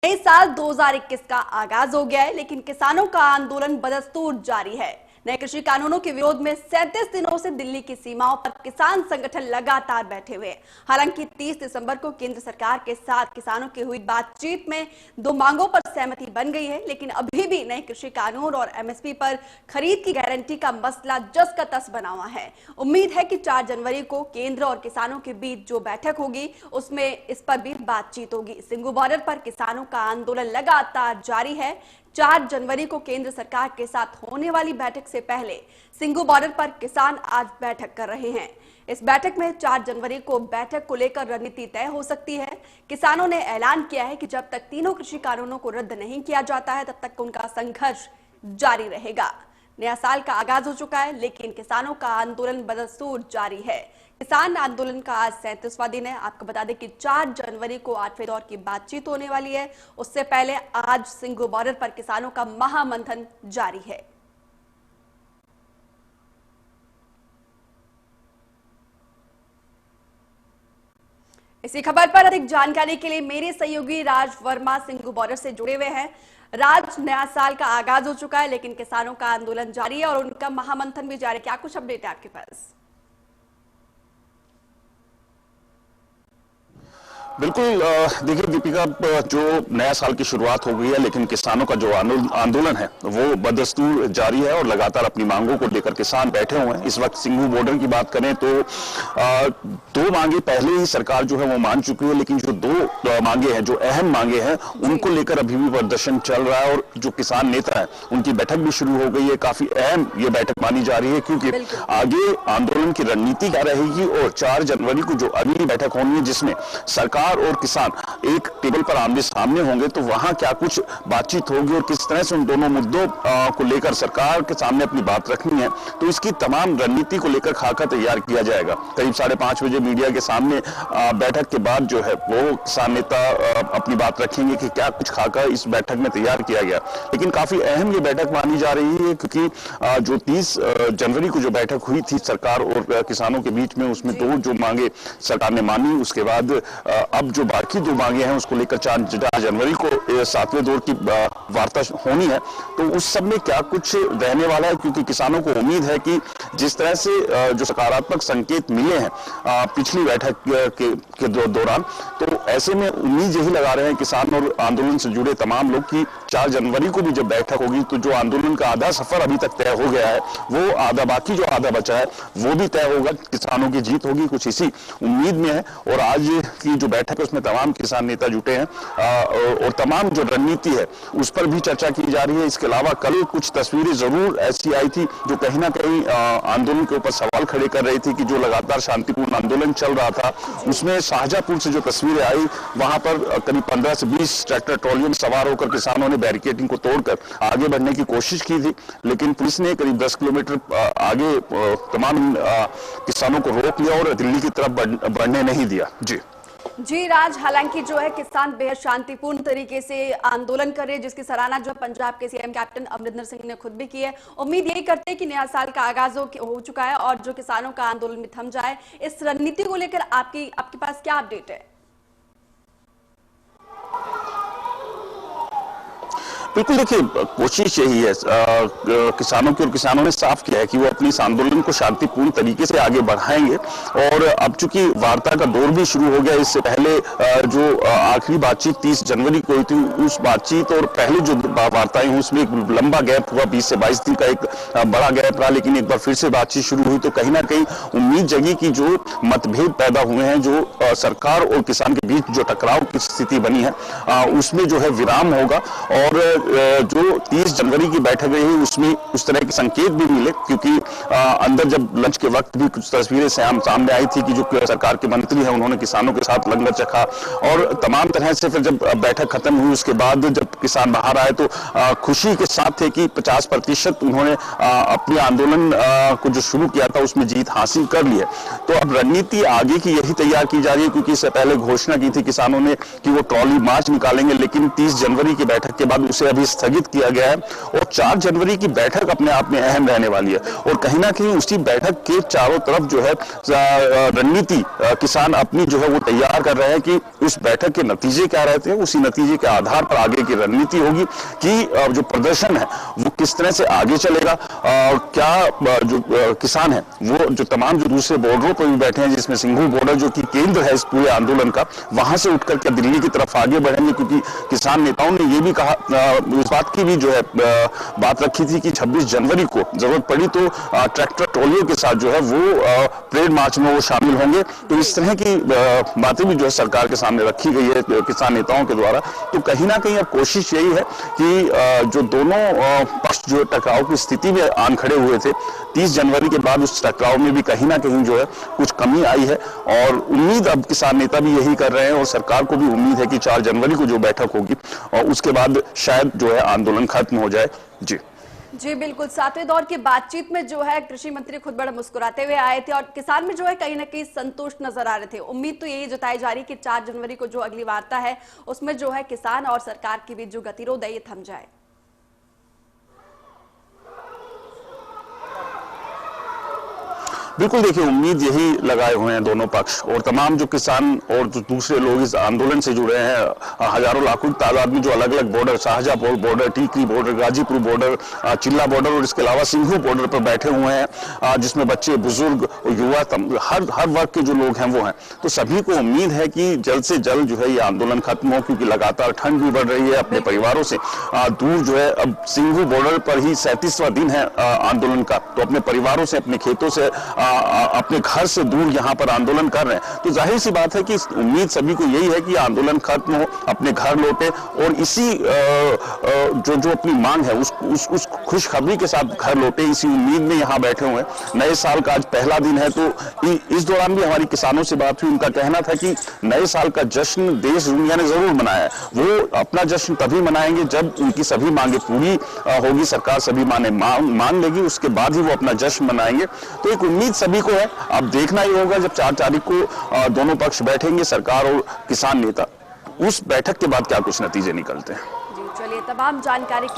नए साल 2021 का आगाज हो गया है, लेकिन किसानों का आंदोलन बदस्तूर जारी है। नए कृषि कानूनों के विरोध में 37 दिनों से दिल्ली की सीमाओं पर किसान संगठन लगातार बैठे हुए हैं। हालांकि 30 दिसंबर को केंद्र सरकार के साथ किसानों की हुई बातचीत में दो मांगों पर सहमति बन गई है, लेकिन अभी भी नए कृषि कानून और एमएसपी पर खरीद की गारंटी का मसला जस का तस बना हुआ है। उम्मीद है कि 4 जनवरी को केंद्र और किसानों के बीच जो बैठक होगी उसमें इस पर भी बातचीत होगी। सिंघू बॉर्डर पर किसानों का आंदोलन लगातार जारी है। 4 जनवरी को केंद्र सरकार के साथ होने वाली बैठक से पहले सिंघू बॉर्डर पर किसान आज बैठक कर रहे हैं। इस बैठक में 4 जनवरी को बैठक को लेकर रणनीति तय हो सकती है। किसानों ने ऐलान किया है कि जब तक तीनों कृषि कानूनों को रद्द नहीं किया जाता है तब तक उनका संघर्ष जारी रहेगा। नया साल का आगाज हो चुका है, लेकिन किसानों का आंदोलन बदस्तूर जारी है। किसान आंदोलन का आज 37वां दिन है। आपको बता दें कि 4 जनवरी को 8वें दौर की बातचीत होने वाली है। उससे पहले आज सिंघू बॉर्डर पर किसानों का महामंथन जारी है। इसी खबर पर अधिक जानकारी के लिए मेरे सहयोगी राज वर्मा सिंघू बॉर्डर से जुड़े हुए हैं। राज, नया साल का आगाज हो चुका है, लेकिन किसानों का आंदोलन जारी है और उनका महामंथन भी जारी है। क्या कुछ अपडेट है आपके पास? बिल्कुल, देखिए दीपिका, जो नया साल की शुरुआत हो गई है, लेकिन किसानों का जो आंदोलन है वो बदस्तूर जारी है और लगातार अपनी मांगों को लेकर किसान बैठे हुए हैं। इस वक्त सिंघू बॉर्डर की बात करें तो 2 मांगे पहले ही सरकार जो है वो मान चुकी है, लेकिन जो 2 मांगे हैं, जो अहम मांगे हैं, उनको लेकर अभी भी प्रदर्शन चल रहा है और जो किसान नेता है उनकी बैठक भी शुरू हो गई है। काफी अहम ये बैठक मानी जा रही है, क्योंकि आगे आंदोलन की रणनीति क्या रहेगी और 4 जनवरी को जो अगली बैठक होनी है जिसमें सरकार और किसान एक टेबल पर आमने सामने होंगे, तो वहां क्या कुछ बातचीत होगी और किस तरह से उन दोनों मुद्दों को लेकर सरकार के सामने अपनी बात रखनी है, तो इसकी तमाम रणनीति को लेकर खाका तैयार किया जाएगा। करीब 5:30 बजे मीडिया के सामने बैठक के बाद जो है वो किसान नेता अपनी बात रखेंगे कि क्या कुछ खाका इस बैठक में तैयार किया गया। लेकिन काफी अहम ये बैठक मानी जा रही है, क्योंकि जो 30 जनवरी को जो बैठक हुई थी सरकार और किसानों के बीच में, उसमें 2 जो मांगे सरकार ने मानी, उसके बाद अब जो बाकी 2 मांगे हैं उसको लेकर 4 जनवरी को 7वें दौर की वार्ता होनी है। तो उस सब में क्या कुछ रहने वाला है, क्योंकि किसानों को उम्मीद है कि जिस तरह से जो सकारात्मक संकेत मिले हैं पिछली बैठक के दौरान, तो ऐसे में उम्मीद यही लगा रहे हैं किसान और आंदोलन से जुड़े तमाम लोग कि 4 जनवरी को भी जब बैठक होगी तो जो आंदोलन का आधा सफर अभी तक तय हो गया है वो आधा, बाकी जो आधा बचा है वो भी तय होगा, किसानों की जीत होगी, कुछ इसी उम्मीद में है। और आज की जो बैठक है उसमें तमाम किसान नेता जुटे हैं और तमाम जो रणनीति है उस पर भी चर्चा की जा रही है। इसके अलावा कल कुछ तस्वीरें जरूर ऐसी आई थी जो कहीं ना कहीं आंदोलन के ऊपर सवाल खड़े कर रही थी कि जो लगातार शांतिपूर्ण आंदोलन चल रहा था उसमें शाहजहांपुर से जो तस्वीरें आई, वहां पर करीब 15 से 20 ट्रैक्टर ट्रॉलियों में सवार होकर किसानों ने बैरिकेडिंग को तोड़कर आगे बढ़ने की कोशिश की थी, लेकिन पुलिस ने करीब 10 किलोमीटर आगे तमाम किसानों को रोक लिया और दिल्ली की तरफ बढ़ने नहीं दिया। जी राज, हालांकि जो है किसान बेहद शांतिपूर्ण तरीके से आंदोलन कर रहे हैं, जिसकी सराहना जो पंजाब के सीएम कैप्टन अमरिंदर सिंह ने खुद भी की है। उम्मीद यही करते हैं कि नया साल का आगाज हो चुका है और जो किसानों का आंदोलन भी थम जाए। इस रणनीति को लेकर आपके पास क्या अपडेट है? बिल्कुल, देखिए कोशिश यही है किसानों की, और किसानों ने साफ किया है कि वो अपनी इस आंदोलन को शांतिपूर्ण तरीके से आगे बढ़ाएंगे। और अब चूंकि वार्ता का दौर भी शुरू हो गया, इससे पहले जो आखिरी बातचीत 30 जनवरी को हुई थी, उस बातचीत और पहले जो वार्ताएं हुई उसमें एक लंबा गैप हुआ, 20 से 22 दिन का एक बड़ा गैप रहा। लेकिन एक बार फिर से बातचीत शुरू हुई तो कहीं ना कहीं उम्मीद जगी कि जो मतभेद पैदा हुए हैं, जो सरकार और किसान के बीच जो टकराव की स्थिति बनी है, उसमें जो है विराम होगा। और जो 30 जनवरी की बैठक रही उसमें उस तरह के संकेत भी मिले, क्योंकि अंदर जब लंच के वक्त भी कुछ तस्वीरें सामने आई थी कि जो सरकार के मंत्री हैं उन्होंने किसानों के साथ लंगर चखा और तमाम तरह से। फिर जब बैठक खत्म हुई उसके बाद जब किसान बाहर आए तो खुशी के साथ थे कि 50% उन्होंने अपने आंदोलन को जो शुरू किया था उसमें जीत हासिल कर ली है। तो अब रणनीति आगे की यही तैयार की जा रही है, क्योंकि इससे पहले घोषणा की थी किसानों ने कि वो ट्रॉली मार्च निकालेंगे, लेकिन 30 जनवरी की बैठक के बाद उसे अभी स्थगित किया गया है और 4 जनवरी की बैठक अपने आप में अहम रहने वाली है और कहीं ना कहीं उसी बैठक के चारों तरफ जो है रणनीति किसान अपनी जो है वो तैयार कर रहे हैं कि उस बैठक के नतीजे क्या रहते हैं, उसी नतीजे के आधार पर आगे की रणनीति होगी कि जो प्रदर्शन है वो किस तरह से आगे चलेगा। क्या जो किसान है वो जो तमाम जो दूसरे बॉर्डरों पर भी बैठे हैं, जिसमें सिंघू बॉर्डर जो कि केंद्र है इस पूरे आंदोलन का, वहां से उठकर क्या दिल्ली की तरफ आगे बढ़ेंगे, क्योंकि किसान नेताओं ने ये भी कहा, इस बात की भी जो है बात रखी थी कि 26 जनवरी को जरूरत पड़ी तो ट्रैक्टर ट्रॉलियों के साथ जो है वो परेड मार्च में वो शामिल होंगे। तो इस तरह की बातें भी जो है सरकार के सामने रखी गई है किसान नेताओं के द्वारा। तो कहीं ना कहीं अब कोशिश यही है कि जो दोनों पक्ष जो टकराव की स्थिति में आन खड़े हुए थे, 30 जनवरी के बाद उस टकराव में भी कहीं ना कहीं जो है कुछ कमी आई है और उम्मीद अब किसान नेता भी यही कर रहे हैं और सरकार को भी उम्मीद है कि 4 जनवरी को जो बैठक होगी और उसके बाद शायद जो है आंदोलन खत्म हो जाए। जी बिल्कुल। 7वें दौर की बातचीत में जो है कृषि मंत्री खुद बड़ा मुस्कुराते हुए आए थे और किसान में जो है कहीं ना कहीं संतुष्ट नजर आ रहे थे। उम्मीद तो यही जताई जा रही कि 4 जनवरी को जो अगली वार्ता है उसमें जो है किसान और सरकार के बीच जो गतिरोध है ये थम जाए। बिल्कुल, देखिए उम्मीद यही लगाए हुए हैं दोनों पक्ष और तमाम जो किसान और जो दूसरे लोग इस आंदोलन से जुड़े हैं, हजारों लाखों की तादाद में जो अलग अलग border, Shahjahanpur border, Tikri border, Ghazipur border, चिल्ला बॉर्डर और इसके अलावा सिंघू बॉर्डर पर बैठे हुए हैं, जिसमें बच्चे, बुजुर्ग और युवा हर वर्ग के जो लोग हैं वो हैं। तो सभी को उम्मीद है कि जल्द से जल्द जो है ये आंदोलन खत्म हो, क्योंकि लगातार ठंड भी बढ़ रही है। अपने परिवारों से दूर जो है, अब सिंघू बॉर्डर पर ही 37वां दिन है आंदोलन का, तो अपने परिवारों से, अपने खेतों से, अपने घर से दूर यहाँ पर आंदोलन कर रहे हैं। तो जाहिर सी बात है कि उम्मीद सभी को यही है कि आंदोलन खत्म हो, अपने घर लौटे और इसी जो अपनी मांग है उस खुशखबरी के साथ घर लौटे, इसी उम्मीद में यहाँ बैठे हुए हैं। नए साल का आज पहला दिन है, तो इस दौरान भी हमारी किसानों से बात हुई। उनका कहना था कि नए साल का जश्न देश दुनिया ने जरूर मनाया है, वो अपना जश्न तभी मनाएंगे जब उनकी सभी मांगे पूरी होगी, सरकार सभी मांगे मान लेगी, उसके बाद ही वो अपना जश्न मनाएंगे। तो एक उम्मीद सभी को है। अब देखना ही होगा जब 4 तारीख को दोनों पक्ष बैठेंगे, सरकार और किसान नेता, उस बैठक के बाद क्या कुछ नतीजे निकलते हैं। जी चलिए, तमाम जानकारी